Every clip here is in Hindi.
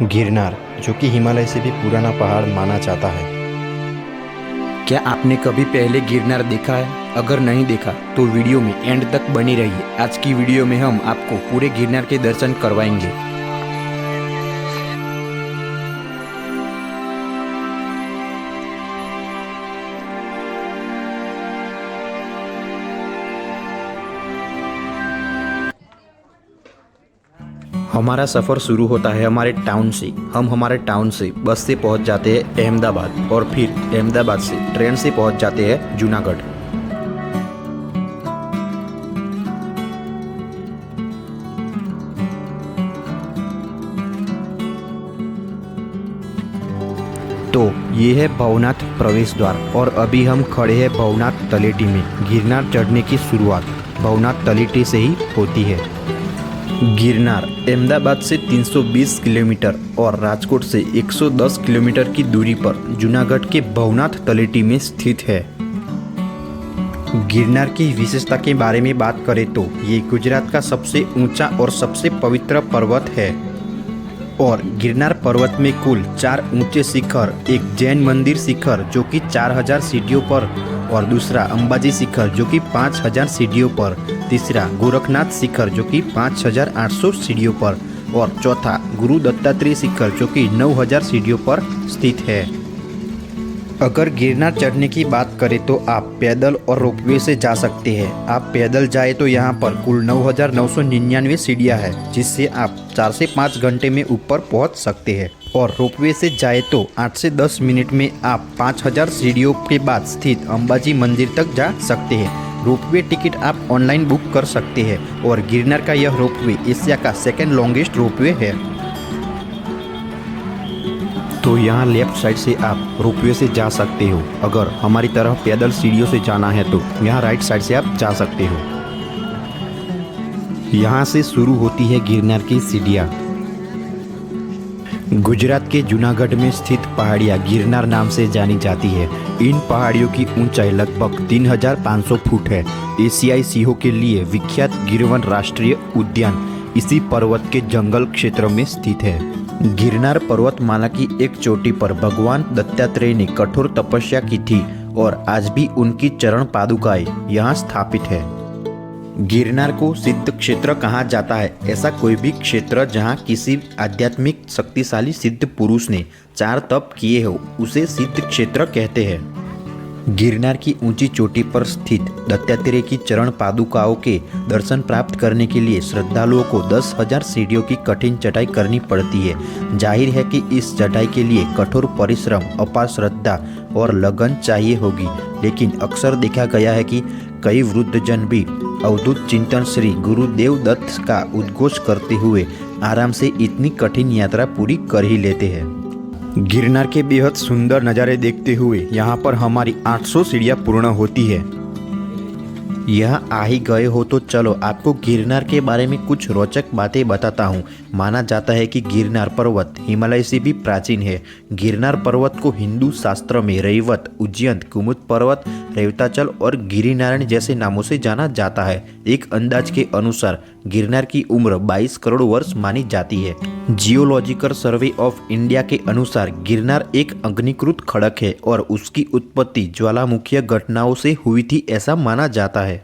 गिरनार, जो कि हिमालय से भी पुराना पहाड़ माना जाता है। क्या आपने कभी पहले गिरनार देखा है? अगर नहीं देखा तो वीडियो में एंड तक बनी रहिए। आज की वीडियो में हम आपको पूरे गिरनार के दर्शन करवाएंगे। हमारा सफ़र शुरू होता है हमारे टाउन से। हम हमारे टाउन से बस से पहुंच जाते हैं अहमदाबाद और फिर अहमदाबाद से ट्रेन से पहुंच जाते हैं जूनागढ़। तो ये है भवनाथ प्रवेश द्वार और अभी हम खड़े हैं भवनाथ तलेटी में। गिरनार चढ़ने की शुरुआत भवनाथ तलेटी से ही होती है। गिरनार अहमदाबाद से 320 किलोमीटर और राजकोट से 110 किलोमीटर की दूरी पर जूनागढ़ के भवनाथ तलेटी में स्थित है। गिरनार की विशेषता के बारे में बात करें तो ये गुजरात का सबसे ऊंचा और सबसे पवित्र पर्वत है और गिरनार पर्वत में कुल 4 ऊंचे शिखर, एक जैन मंदिर शिखर जो कि 4000 सीढ़ियों पर और दूसरा अंबाजी शिखर जो कि 5000 सीढ़ियों पर, तीसरा गोरखनाथ शिखर जो कि 5800 सीढ़ियों पर और चौथा गुरु दत्तात्रेय शिखर जो कि 9000 सीढ़ियों पर स्थित है। अगर गिरनार चढ़ने की बात करें तो आप पैदल और रोपवे से जा सकते हैं। आप पैदल जाए तो यहाँ पर कुल 9999 सीढ़ियाँ हैं जिससे आप 4 से 5 घंटे में ऊपर पहुँच सकते हैं और रोपवे से जाए तो 8 से 10 मिनट में आप 5000 सीढ़ियों के बाद स्थित अंबाजी मंदिर तक जा सकते हैं। रोपवे टिकट आप ऑनलाइन बुक कर सकते हैं और गिरनार का यह रोपवे एशिया का सेकेंड लॉन्गेस्ट रोपवे है। तो यहाँ लेफ्ट साइड से आप रोपवे से जा सकते हो। अगर हमारी तरह पैदल सीढ़ियों से जाना है तो यहाँ राइट साइड से आप जा सकते हो। यहाँ से शुरू होती है गिरनार की सीढ़ियाँ। गुजरात के जूनागढ़ में स्थित पहाड़ियाँ गिरनार नाम से जानी जाती है। इन पहाड़ियों की ऊंचाई लगभग 3500 फुट है। एशियाई सिंहों के लिए विख्यात गिरवन राष्ट्रीय उद्यान इसी पर्वत के जंगल क्षेत्र में स्थित है। गिरनार पर्वतमाला की एक चोटी पर भगवान दत्तात्रेय ने कठोर तपस्या की थी और आज भी उनकी चरण पादुकाएं यहाँ स्थापित है। गिरनार को सिद्ध क्षेत्र कहा जाता है। ऐसा कोई भी क्षेत्र जहाँ किसी आध्यात्मिक शक्तिशाली सिद्ध पुरुष ने 4 तप किए हो उसे सिद्ध क्षेत्र कहते हैं। गिरनार की ऊंची चोटी पर स्थित दत्तात्रेय की चरण पादुकाओं के दर्शन प्राप्त करने के लिए श्रद्धालुओं को 10,000 सीढ़ियों की कठिन चढ़ाई करनी पड़ती है। जाहिर है कि इस चढ़ाई के लिए कठोर परिश्रम, अपार श्रद्धा और लगन चाहिए होगी, लेकिन अक्सर देखा गया है कि कई वृद्धजन भी अवधूत चिंतन श्री गुरुदेव दत्त का उद्घोष करते हुए आराम से इतनी कठिन यात्रा पूरी कर ही लेते हैं। गिरनार के बेहद सुंदर नज़ारे देखते हुए यहाँ पर हमारी 800 सीढ़ियाँ पूर्ण होती है। यहाँ आ ही गए हो तो चलो आपको गिरनार के बारे में कुछ रोचक बातें बताता हूँ। माना जाता है कि गिरनार पर्वत हिमालय से भी प्राचीन है। गिरनार पर्वत को हिंदू शास्त्र में रैवत, उज्जैन, कुमुद पर्वत, रेवताचल और गिरिनारायण जैसे नामों से जाना जाता है। एक अंदाज के अनुसार गिरनार की उम्र 22 करोड़ वर्ष मानी जाती है। जियोलॉजिकल सर्वे ऑफ इंडिया के अनुसार गिरनार एक अग्निकृत खड़क है और उसकी उत्पत्ति ज्वालामुखीय घटनाओं से हुई थी ऐसा माना जाता है।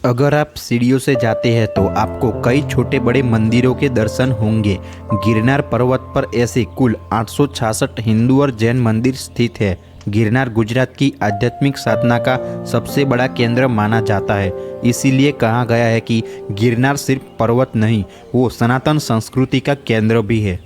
अगर आप सीढ़ियों से जाते हैं तो आपको कई छोटे बड़े मंदिरों के दर्शन होंगे। गिरनार पर्वत पर ऐसे कुल 866 हिंदू और जैन मंदिर स्थित है। गिरनार गुजरात की आध्यात्मिक साधना का सबसे बड़ा केंद्र माना जाता है। इसीलिए कहा गया है कि गिरनार सिर्फ पर्वत नहीं, वो सनातन संस्कृति का केंद्र भी है।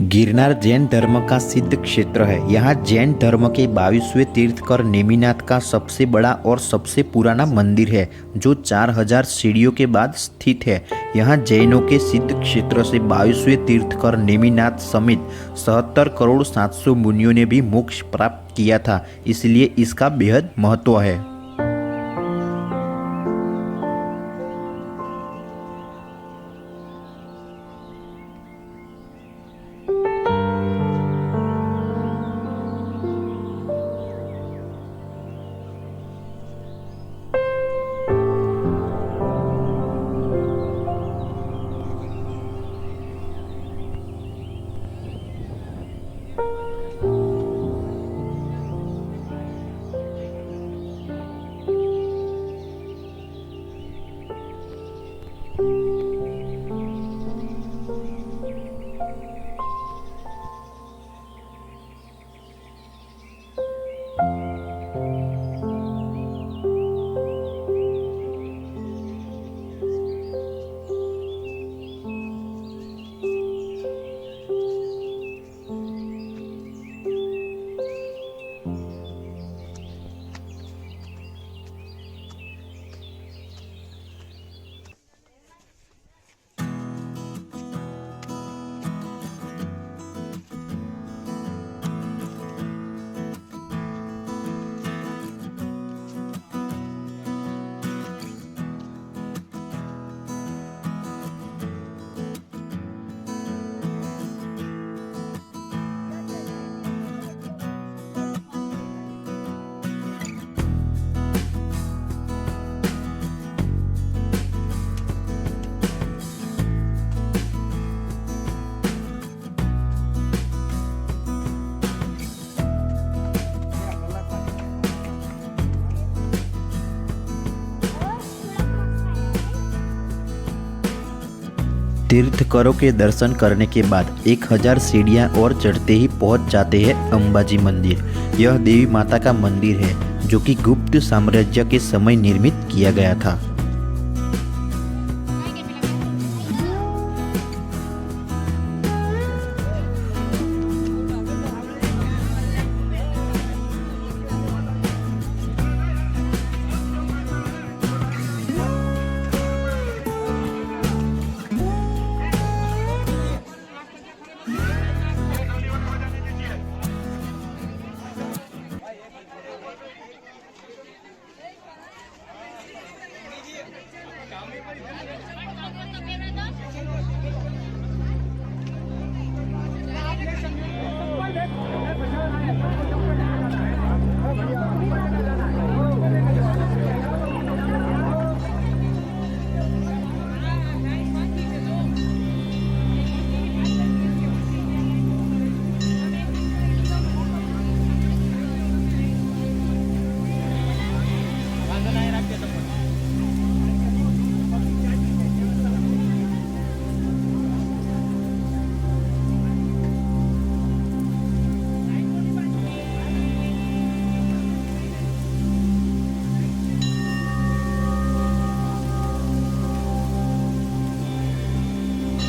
गिरनार जैन धर्म का सिद्ध क्षेत्र है। यहाँ जैन धर्म के 22वें तीर्थकर नेमिनाथ का सबसे बड़ा और सबसे पुराना मंदिर है, जो 4000 सीढ़ियों के बाद स्थित है। यहाँ जैनों के सिद्ध क्षेत्र से 22वें तीर्थकर नेमिनाथ समेत 77 करोड़ 700 मुनियों ने भी मोक्ष प्राप्त किया था, इसलिए इसका बेहद महत्व है। तीर्थकरों के दर्शन करने के बाद 1000 सीढ़ियां और चढ़ते ही पहुंच जाते हैं अंबाजी मंदिर। यह देवी माता का मंदिर है, जो कि गुप्त साम्राज्य के समय निर्मित किया गया था।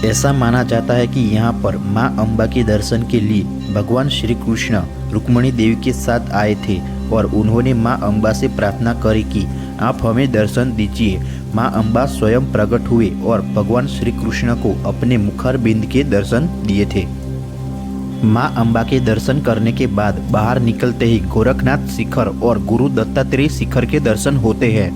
ऐसा माना जाता है कि यहाँ पर माँ अम्बा के दर्शन के लिए भगवान श्री कृष्ण रुक्मिणी देवी के साथ आए थे और उन्होंने माँ अम्बा से प्रार्थना करी कि आप हमें दर्शन दीजिए माँ अम्बा स्वयं प्रकट हुए और भगवान श्री कृष्ण को अपने मुखारबिंद के दर्शन दिए थे। माँ अम्बा के दर्शन करने के बाद बाहर निकलते ही गोरखनाथ शिखर और गुरु दत्तात्रेय शिखर के दर्शन होते हैं।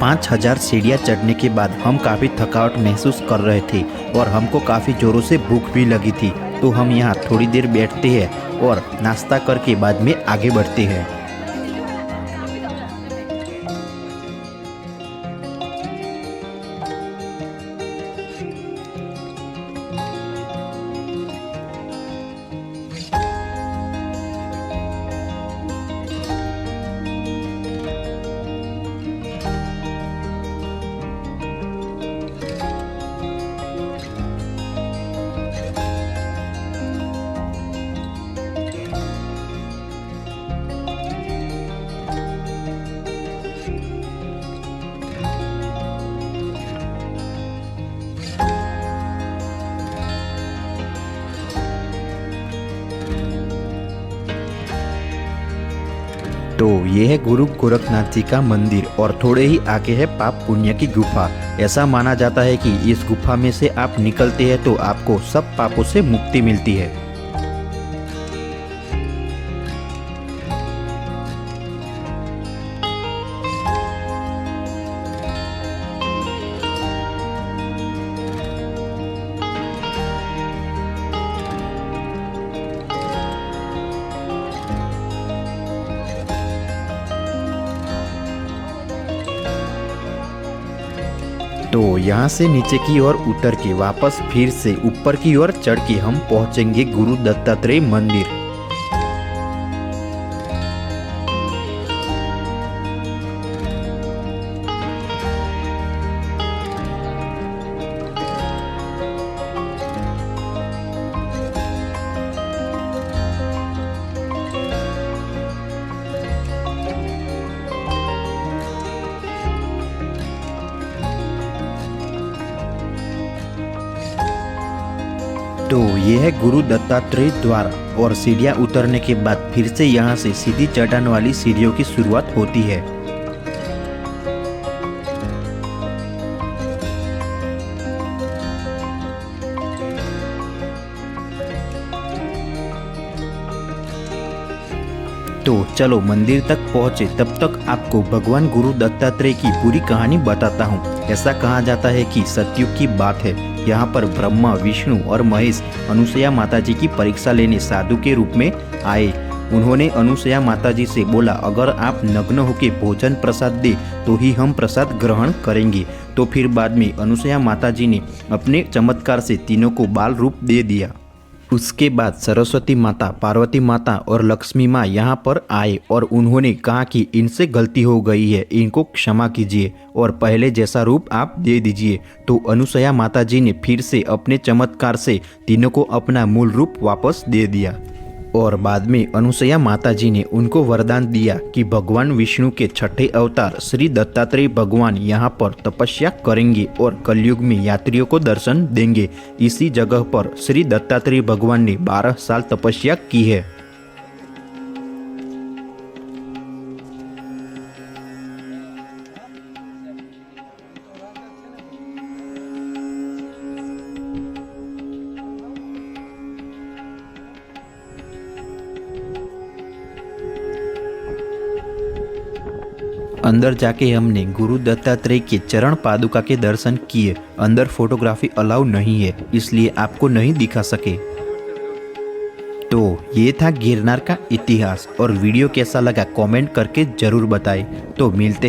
पाँच 5000 सीढ़ियाँ चढ़ने के बाद हम काफ़ी थकावट महसूस कर रहे थे और हमको काफ़ी ज़ोरों से भूख भी लगी थी, तो हम यहाँ थोड़ी देर बैठते हैं और नाश्ता करके बाद में आगे बढ़ते हैं। तो ये है गुरु गोरखनाथ जी का मंदिर और थोड़े ही आगे है पाप पुण्य की गुफा। ऐसा माना जाता है कि इस गुफा में से आप निकलते हैं तो आपको सब पापों से मुक्ति मिलती है। तो यहाँ से नीचे की ओर उतर के वापस फिर से ऊपर की ओर चढ़ के हम पहुँचेंगे गुरु दत्तात्रेय मंदिर। तो ये है गुरु दत्तात्रेय द्वार और सीढ़ियाँ उतरने के बाद फिर से यहाँ से सीधी चट्टान वाली सीढ़ियों की शुरुआत होती है। तो चलो मंदिर तक पहुँचे, तब तक आपको भगवान गुरु दत्तात्रेय की पूरी कहानी बताता हूँ। ऐसा कहा जाता है कि सतयुग की बात है, यहाँ पर ब्रह्मा, विष्णु और महेश अनुसुईया माताजी की परीक्षा लेने साधु के रूप में आए। उन्होंने अनुसुईया माताजी से बोला, अगर आप नग्न होकर भोजन प्रसाद दे तो ही हम प्रसाद ग्रहण करेंगे। तो फिर बाद में अनुसुईया माताजी ने अपने चमत्कार से तीनों को बाल रूप दे दिया। उसके बाद सरस्वती माता, पार्वती माता और लक्ष्मी माँ यहाँ पर आए और उन्होंने कहा कि इनसे गलती हो गई है, इनको क्षमा कीजिए और पहले जैसा रूप आप दे दीजिए। तो अनुसुईया माता जी ने फिर से अपने चमत्कार से तीनों को अपना मूल रूप वापस दे दिया और बाद में अनुसुईया माता जी ने उनको वरदान दिया कि भगवान विष्णु के छठे अवतार श्री दत्तात्रेय भगवान यहाँ पर तपस्या करेंगे और कलयुग में यात्रियों को दर्शन देंगे। इसी जगह पर श्री दत्तात्रेय भगवान ने 12 साल तपस्या की है। अंदर जाके हमने गुरु दत्तात्रेय के चरण पादुका के दर्शन किए। अंदर फोटोग्राफी अलाउ नहीं है, इसलिए आपको नहीं दिखा सके। तो ये था गिरनार का इतिहास और वीडियो कैसा लगा कमेंट करके जरूर बताएं। तो मिलते हैं